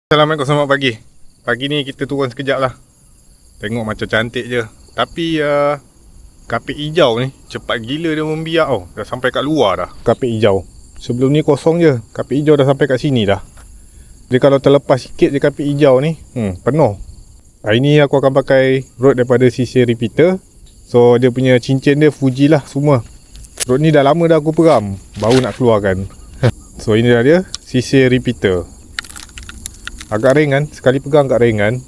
Assalamualaikum, selamat pagi. Pagi ni kita turun sekejap lah. Tengok macam cantik je. Tapi kapit hijau ni cepat gila dia membiak tau. Dah sampai kat luar dah kapit hijau. Sebelum ni kosong je. Kapit hijau dah sampai kat sini dah. Jadi kalau terlepas sikit je kapit hijau ni penuh. Hari ni aku akan pakai rod daripada sisir repeater. So dia punya cincin dia Fuji lah semua. Rod ni dah lama dah aku peram, baru nak keluarkan. So ini dah dia sisir repeater. Agak ringan, sekali pegang agak ringan.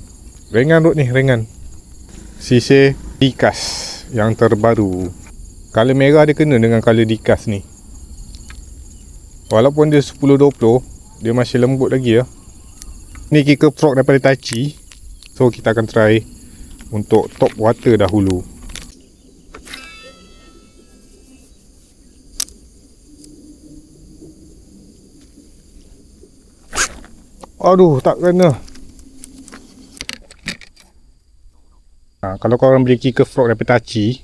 Ringan rod ni, ringan. Sisir Dikas yang terbaru. Color merah dia kena dengan color Dikas ni. Walaupun dia 10-20, dia masih lembut lagi ya. Ni kicker frog daripada Tachi. So kita akan try untuk top water dahulu. Aduh, tak kena. Kalau korang beli kicker frog daripada Tachi,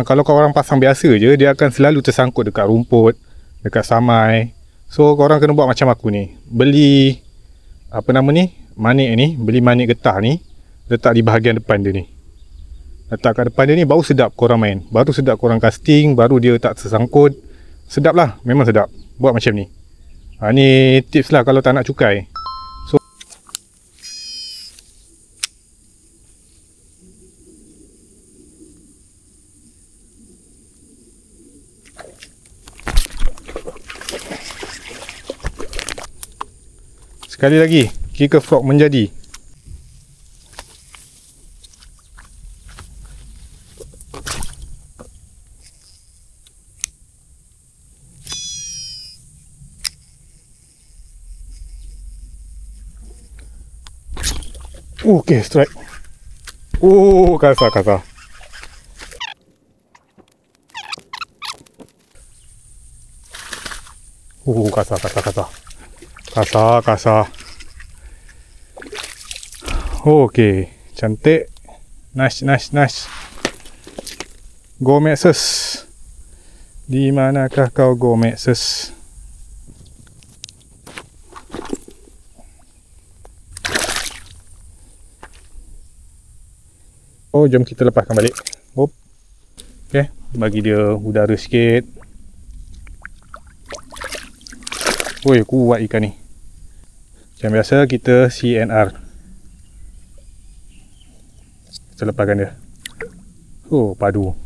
kalau korang pasang biasa je, dia akan selalu tersangkut dekat rumput, dekat samai. So korang kena buat macam aku ni. Beli manik ni, beli manik getah ni, letak di bahagian depan dia ni. Letak kat depan dia ni, baru sedap korang main. Baru sedap korang casting, baru dia tak tersangkut. Sedap lah, memang sedap. Buat macam ni. Ni tips lah kalau tak nak cukai. So sekali lagi, kicker frog menjadi. Okay, strike. Kasar. Kasar. Okay, cantik. Nice. Go Maxus. Di manakah kau, Go Maxus? Jom kita lepaskan balik. Okay, bagi dia udara sikit. Kuat ikan ni. Macam biasa kita CNR. Kita lepaskan dia. Padu.